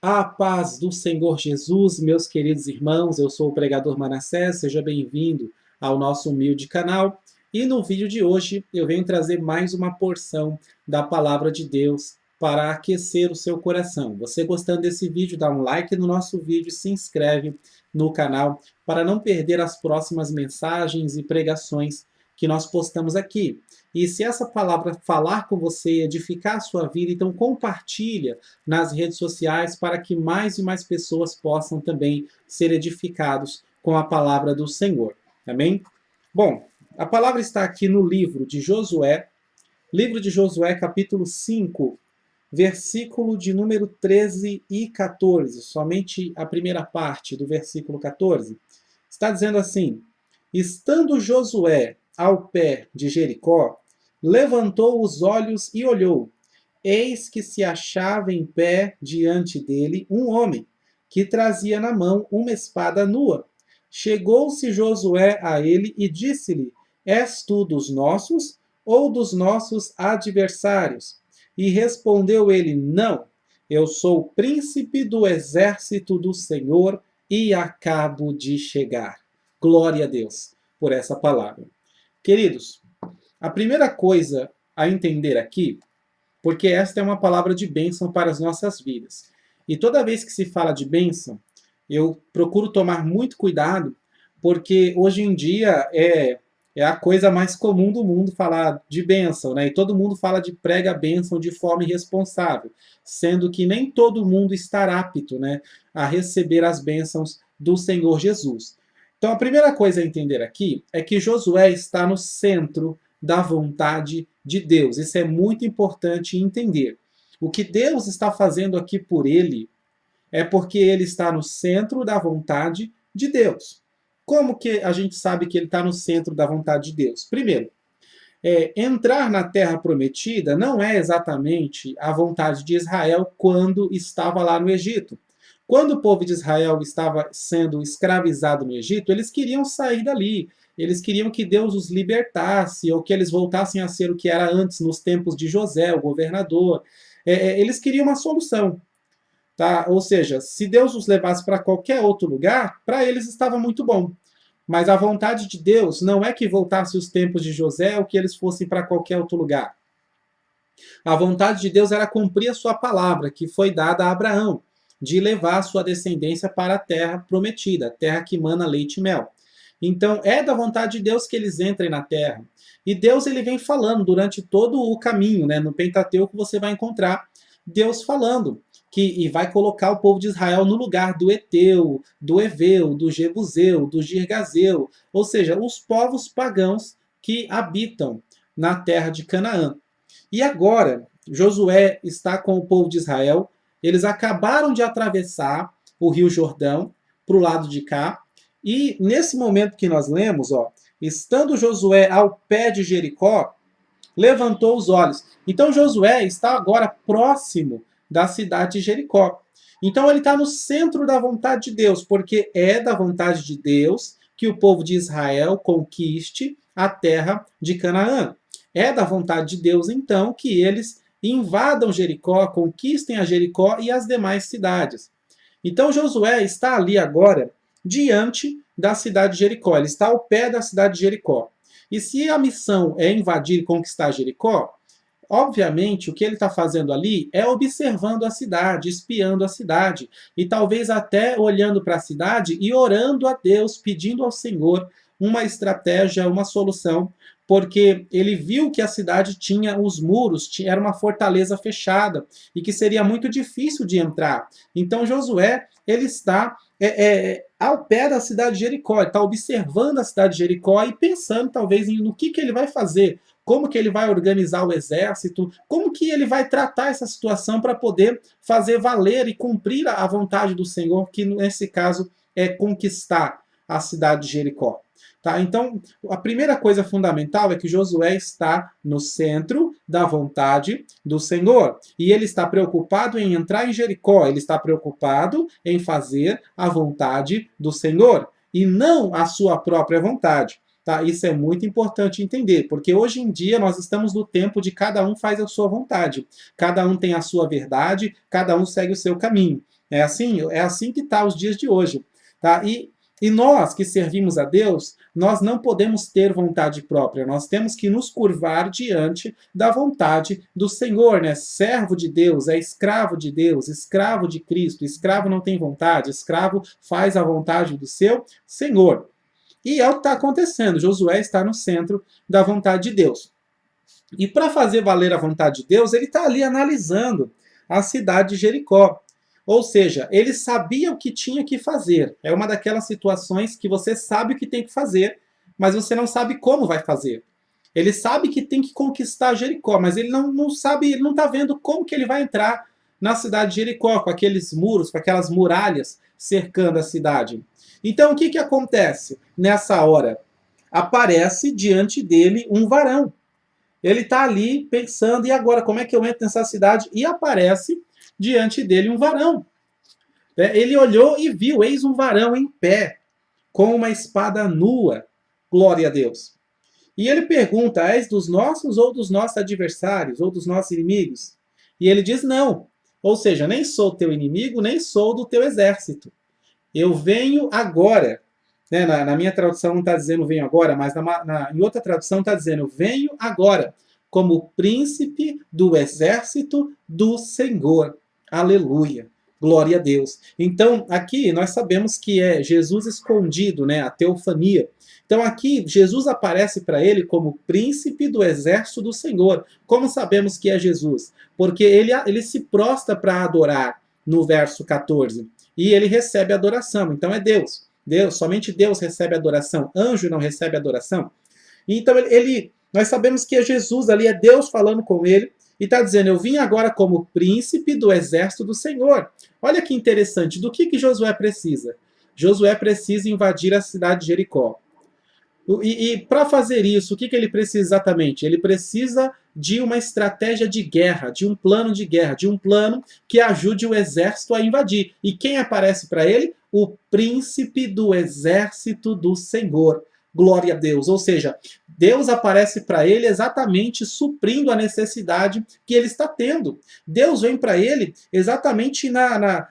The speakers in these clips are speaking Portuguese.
A paz do Senhor Jesus, meus queridos irmãos, eu sou o pregador Manassés, seja bem-vindo ao nosso humilde canal. E no vídeo de hoje eu venho trazer mais uma porção da Palavra de Deus para aquecer o seu coração. Você gostando desse vídeo, dá um like no nosso vídeo, se inscreve no canal para não perder as próximas mensagens e pregações que nós postamos aqui. E se essa palavra falar com você, edificar a sua vida, então compartilha nas redes sociais para que mais e mais pessoas possam também ser edificados com a palavra do Senhor. Amém? Bom, a palavra está aqui no livro de Josué, capítulo 5, versículo de número 13 e 14, somente a primeira parte do versículo 14. Está dizendo assim: estando Josué ao pé de Jericó, levantou os olhos e olhou. Eis que se achava em pé diante dele um homem, que trazia na mão uma espada nua. Chegou-se Josué a ele e disse-lhe: És tu dos nossos ou dos nossos adversários? E respondeu ele: Não, eu sou o príncipe do exército do Senhor e acabo de chegar. Glória a Deus por essa palavra. Queridos, a primeira coisa a entender aqui, porque esta é uma palavra de bênção para as nossas vidas. E toda vez que se fala de bênção, eu procuro tomar muito cuidado, porque hoje em dia é a coisa mais comum do mundo falar de bênção, né? E todo mundo fala de prega bênção de forma irresponsável, sendo que nem todo mundo está apto, né, a receber as bênçãos do Senhor Jesus. Então a primeira coisa a entender aqui é que Josué está no centro da vontade de Deus. Isso é muito importante entender. O que Deus está fazendo aqui por ele é porque ele está no centro da vontade de Deus. Como que a gente sabe que ele está no centro da vontade de Deus? Primeiro, entrar na terra prometida não é exatamente a vontade de Israel quando estava lá no Egito. Quando o povo de Israel estava sendo escravizado no Egito, eles queriam sair dali. Eles queriam que Deus os libertasse, ou que eles voltassem a ser o que era antes, nos tempos de José, o governador. Eles queriam uma solução. Tá? Ou seja, se Deus os levasse para qualquer outro lugar, para eles estava muito bom. Mas a vontade de Deus não é que voltasse os tempos de José ou que eles fossem para qualquer outro lugar. A vontade de Deus era cumprir a sua palavra, que foi dada a Abraão, de levar a sua descendência para a terra prometida, a terra que mana leite e mel. Então, é da vontade de Deus que eles entrem na terra. E Deus ele vem falando durante todo o caminho, né? No Pentateuco você vai encontrar Deus falando e vai colocar o povo de Israel no lugar do Eteu, do Eveu, do Jebuseu, do Girgazeu, ou seja, os povos pagãos que habitam na terra de Canaã. E agora, Josué está com o povo de Israel, eles acabaram de atravessar o Rio Jordão para o lado de cá, e nesse momento que nós lemos, estando Josué ao pé de Jericó, levantou os olhos. Então Josué está agora próximo da cidade de Jericó. Então ele está no centro da vontade de Deus, porque é da vontade de Deus que o povo de Israel conquiste a terra de Canaã. É da vontade de Deus, então, que eles invadam Jericó, conquistem a Jericó e as demais cidades. Então Josué está ali agora diante da cidade de Jericó. Ele está ao pé da cidade de Jericó. E se a missão é invadir e conquistar Jericó, obviamente o que ele está fazendo ali é observando a cidade, espiando a cidade, e talvez até olhando para a cidade e orando a Deus, pedindo ao Senhor uma estratégia, uma solução, porque ele viu que a cidade tinha os muros, era uma fortaleza fechada, e que seria muito difícil de entrar. Então Josué, ele está ao pé da cidade de Jericó, está observando a cidade de Jericó e pensando talvez no que ele vai fazer, como que ele vai organizar o exército, como que ele vai tratar essa situação para poder fazer valer e cumprir a vontade do Senhor, que nesse caso é conquistar a cidade de Jericó. Tá? Então, a primeira coisa fundamental é que Josué está no centro da vontade do Senhor. E ele está preocupado em entrar em Jericó, ele está preocupado em fazer a vontade do Senhor, e não a sua própria vontade. Tá? Isso é muito importante entender, porque hoje em dia nós estamos no tempo de cada um faz a sua vontade. Cada um tem a sua verdade, cada um segue o seu caminho. É assim que está os dias de hoje. Tá? E nós que servimos a Deus, nós não podemos ter vontade própria, nós temos que nos curvar diante da vontade do Senhor, né? Servo de Deus, é escravo de Deus, escravo de Cristo, escravo não tem vontade, escravo faz a vontade do seu Senhor. E é o que está acontecendo, Josué está no centro da vontade de Deus. E para fazer valer a vontade de Deus, ele está ali analisando a cidade de Jericó. Ou seja, ele sabia o que tinha que fazer. É uma daquelas situações que você sabe o que tem que fazer, mas você não sabe como vai fazer. Ele sabe que tem que conquistar Jericó, mas ele não sabe, ele não está vendo como que ele vai entrar na cidade de Jericó, com aqueles muros, com aquelas muralhas cercando a cidade. Então, o que, que acontece nessa hora? Aparece diante dele um varão. Ele está ali pensando, e agora, como é que eu entro nessa cidade? E aparece diante dele um varão. Ele olhou e viu, eis um varão em pé, com uma espada nua. Glória a Deus. E ele pergunta, és dos nossos ou dos nossos adversários, ou dos nossos inimigos? E ele diz, não. Ou seja, nem sou teu inimigo, nem sou do teu exército. Eu venho agora. Na minha tradução não está dizendo venho agora, mas em outra tradução está dizendo venho agora, como príncipe do exército do Senhor. Aleluia. Glória a Deus. Então, aqui nós sabemos que é Jesus escondido, né? A teofania. Então, aqui Jesus aparece para ele como príncipe do exército do Senhor. Como sabemos que é Jesus? Porque ele se prostra para adorar no verso 14. E ele recebe adoração. Então, é Deus. Somente Deus recebe adoração. Anjo não recebe adoração. Então, nós sabemos que é Jesus ali, é Deus falando com ele. E está dizendo, eu vim agora como príncipe do exército do Senhor. Olha que interessante, do que Josué precisa? Josué precisa invadir a cidade de Jericó. E para fazer isso, o que ele precisa exatamente? Ele precisa de uma estratégia de guerra, de um plano de guerra, de um plano que ajude o exército a invadir. E quem aparece para ele? O príncipe do exército do Senhor. Glória a Deus. Ou seja, Deus aparece para ele exatamente suprindo a necessidade que ele está tendo. Deus vem para ele exatamente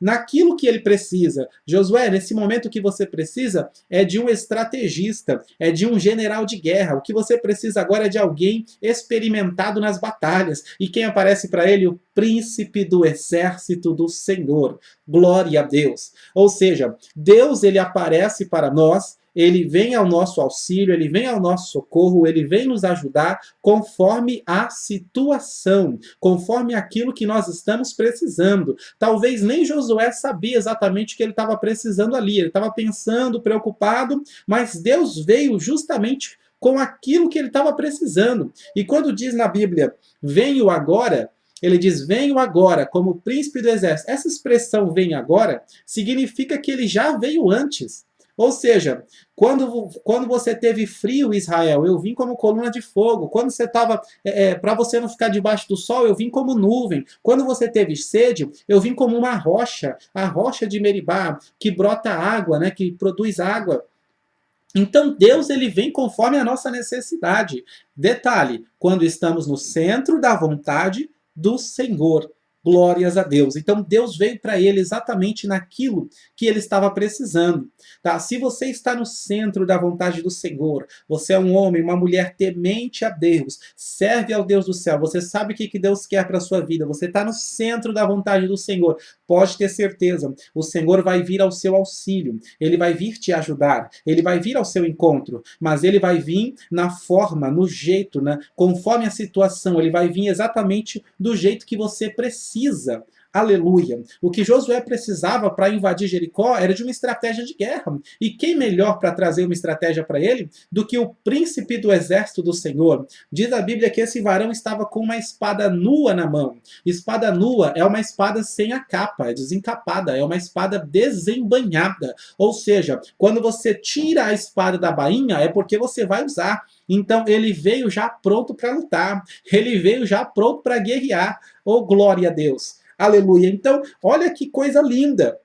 naquilo que ele precisa. Josué, nesse momento que você precisa é de um estrategista, é de um general de guerra. O que você precisa agora é de alguém experimentado nas batalhas. E quem aparece para ele? O príncipe do exército do Senhor. Glória a Deus. Ou seja, Deus ele aparece para nós, ele vem ao nosso auxílio, ele vem ao nosso socorro, ele vem nos ajudar conforme a situação, conforme aquilo que nós estamos precisando. Talvez nem Josué sabia exatamente o que ele estava precisando ali, ele estava pensando, preocupado, mas Deus veio justamente com aquilo que ele estava precisando. E quando diz na Bíblia, venho agora, ele diz, venho agora como príncipe do exército. Essa expressão vem agora significa que ele já veio antes. Ou seja, quando você teve frio, Israel, eu vim como coluna de fogo. Quando você estava, para você não ficar debaixo do sol, eu vim como nuvem. Quando você teve sede, eu vim como uma rocha, a rocha de Meribá, que brota água, né, que produz água. Então Deus ele vem conforme a nossa necessidade. Detalhe, quando estamos no centro da vontade do Senhor. Glórias a Deus. Então Deus veio para ele exatamente naquilo que ele estava precisando. Tá? Se você está no centro da vontade do Senhor, você é um homem, uma mulher temente a Deus, serve ao Deus do céu, você sabe o que Deus quer para a sua vida, você está no centro da vontade do Senhor, pode ter certeza, o Senhor vai vir ao seu auxílio, ele vai vir te ajudar, ele vai vir ao seu encontro, mas ele vai vir na forma, no jeito, né? Conforme a situação, ele vai vir exatamente do jeito que você precisa. Aleluia. O que Josué precisava para invadir Jericó era de uma estratégia de guerra. E quem melhor para trazer uma estratégia para ele do que o príncipe do exército do Senhor? Diz a Bíblia que esse varão estava com uma espada nua na mão. Espada nua é uma espada sem a capa, é desencapada, é uma espada desembainhada. Ou seja, quando você tira a espada da bainha é porque você vai usar. Então ele veio já pronto para lutar, ele veio já pronto para guerrear. Oh, glória a Deus! Aleluia! Então, olha que coisa linda!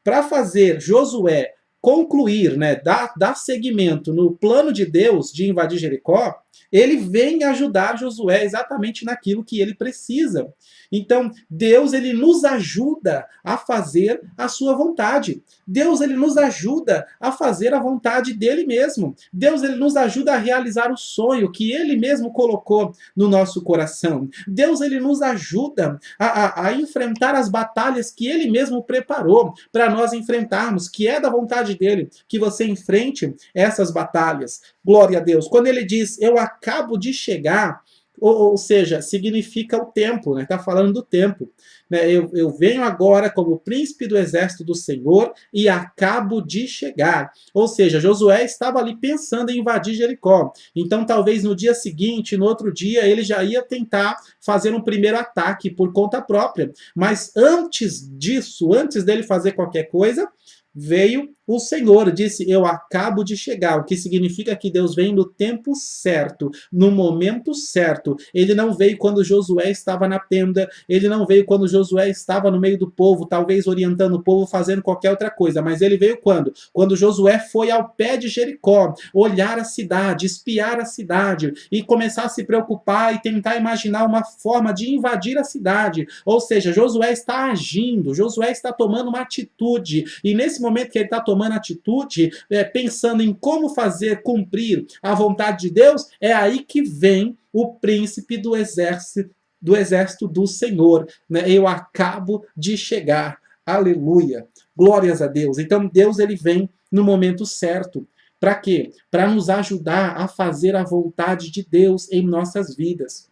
Para fazer Josué concluir, né, dar seguimento no plano de Deus de invadir Jericó, Ele vem ajudar Josué exatamente naquilo que ele precisa. Então, Deus, ele nos ajuda a fazer a sua vontade. Deus, ele nos ajuda a fazer a vontade dele mesmo. Deus, ele nos ajuda a realizar o sonho que ele mesmo colocou no nosso coração. Deus, ele nos ajuda a enfrentar as batalhas que ele mesmo preparou para nós enfrentarmos, que é da vontade dele, que você enfrente essas batalhas. Glória a Deus. Quando ele diz, eu acabo de chegar, ou seja, significa o tempo, né? Está falando do tempo. Né? Eu venho agora como príncipe do exército do Senhor e acabo de chegar. Ou seja, Josué estava ali pensando em invadir Jericó. Então, talvez no dia seguinte, no outro dia, ele já ia tentar fazer um primeiro ataque por conta própria. Mas antes disso, antes dele fazer qualquer coisa, veio o Senhor, disse, eu acabo de chegar, o que significa que Deus vem no tempo certo, no momento certo. Ele não veio quando Josué estava na tenda, ele não veio quando Josué estava no meio do povo, talvez orientando o povo, fazendo qualquer outra coisa, mas ele veio quando? Quando Josué foi ao pé de Jericó, olhar a cidade, espiar a cidade, e começar a se preocupar e tentar imaginar uma forma de invadir a cidade. Ou seja, Josué está agindo, Josué está tomando uma atitude, e nesse momento que ele está tomando atitude, pensando em como fazer cumprir a vontade de Deus, é aí que vem o príncipe do exército do Senhor. Né? Eu acabo de chegar. Aleluia. Glórias a Deus. Então Deus, ele vem no momento certo. Para quê? Para nos ajudar a fazer a vontade de Deus em nossas vidas.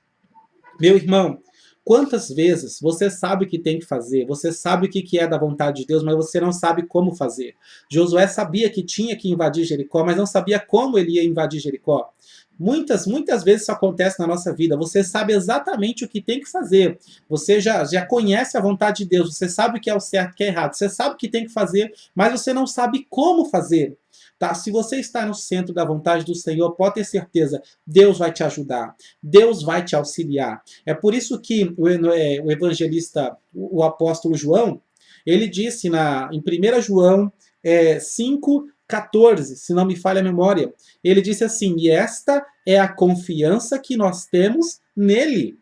Meu irmão, quantas vezes você sabe o que tem que fazer, você sabe o que é da vontade de Deus, mas você não sabe como fazer? Josué sabia que tinha que invadir Jericó, mas não sabia como ele ia invadir Jericó. Muitas vezes isso acontece na nossa vida. Você sabe exatamente o que tem que fazer. Você já conhece a vontade de Deus. Você sabe o que é o certo e o que é errado. Você sabe o que tem que fazer, mas você não sabe como fazer. Tá? Se você está no centro da vontade do Senhor, pode ter certeza, Deus vai te ajudar. Deus vai te auxiliar. É por isso que o evangelista, o apóstolo João, ele disse em 1 João 5,14, se não me falha a memória, ele disse assim, e esta é a confiança que nós temos nele,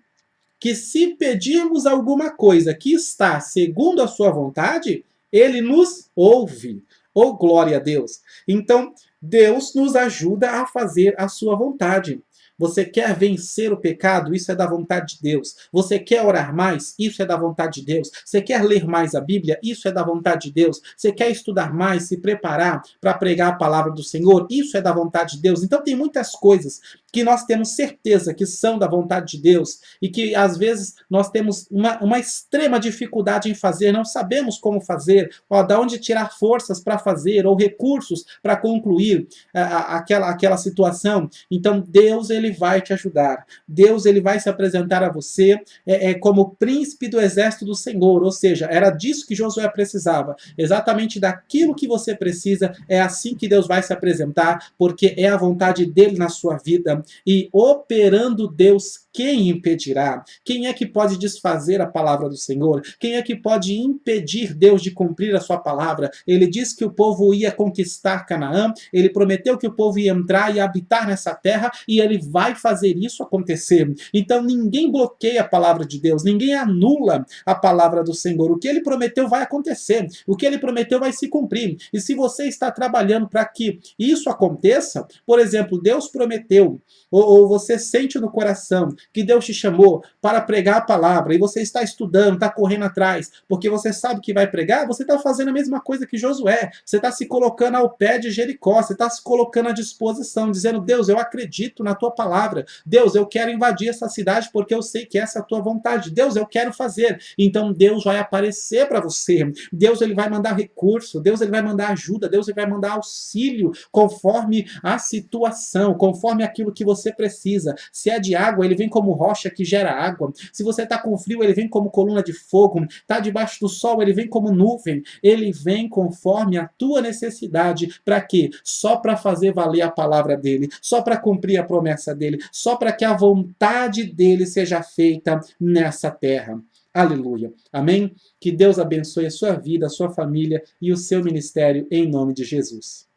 que se pedirmos alguma coisa que está segundo a sua vontade, ele nos ouve. Oh, glória a Deus! Então, Deus nos ajuda a fazer a sua vontade. Você quer vencer o pecado? Isso é da vontade de Deus. Você quer orar mais? Isso é da vontade de Deus. Você quer ler mais a Bíblia? Isso é da vontade de Deus. Você quer estudar mais, se preparar para pregar a palavra do Senhor? Isso é da vontade de Deus. Então tem muitas coisas que nós temos certeza que são da vontade de Deus e que às vezes nós temos uma extrema dificuldade em fazer, não sabemos como fazer, de onde tirar forças para fazer ou recursos para concluir aquela situação. Então Deus, ele vai te ajudar. Deus, ele vai se apresentar a você como príncipe do exército do Senhor, ou seja, era disso que Josué precisava, exatamente daquilo que você precisa, é assim que Deus vai se apresentar, porque é a vontade dele na sua vida. E operando Deus, quem impedirá? Quem é que pode desfazer a palavra do Senhor? Quem é que pode impedir Deus de cumprir a sua palavra? Ele disse que o povo ia conquistar Canaã, ele prometeu que o povo ia entrar e habitar nessa terra, e ele vai fazer isso acontecer. Então ninguém bloqueia a palavra de Deus, ninguém anula a palavra do Senhor. O que ele prometeu vai acontecer, o que ele prometeu vai se cumprir. E se você está trabalhando para que isso aconteça, por exemplo, Deus prometeu, ou você sente no coração que Deus te chamou para pregar a palavra, e você está estudando, está correndo atrás, porque você sabe que vai pregar, você está fazendo a mesma coisa que Josué, você está se colocando ao pé de Jericó, você está se colocando à disposição, dizendo, Deus, eu acredito na tua palavra, Deus, eu quero invadir essa cidade porque eu sei que essa é a tua vontade, Deus, eu quero fazer. Então Deus vai aparecer para você, Deus, ele vai mandar recurso, Deus, ele vai mandar ajuda, Deus, ele vai mandar auxílio, conforme a situação, conforme aquilo que você precisa. Se é de água, ele vem como rocha que gera água. Se você está com frio, ele vem como coluna de fogo. Está debaixo do sol, ele vem como nuvem. Ele vem conforme a tua necessidade. Para quê? Só para fazer valer a palavra dele. Só para cumprir a promessa dele. Só para que a vontade dele seja feita nessa terra. Aleluia. Amém? Que Deus abençoe a sua vida, a sua família e o seu ministério em nome de Jesus.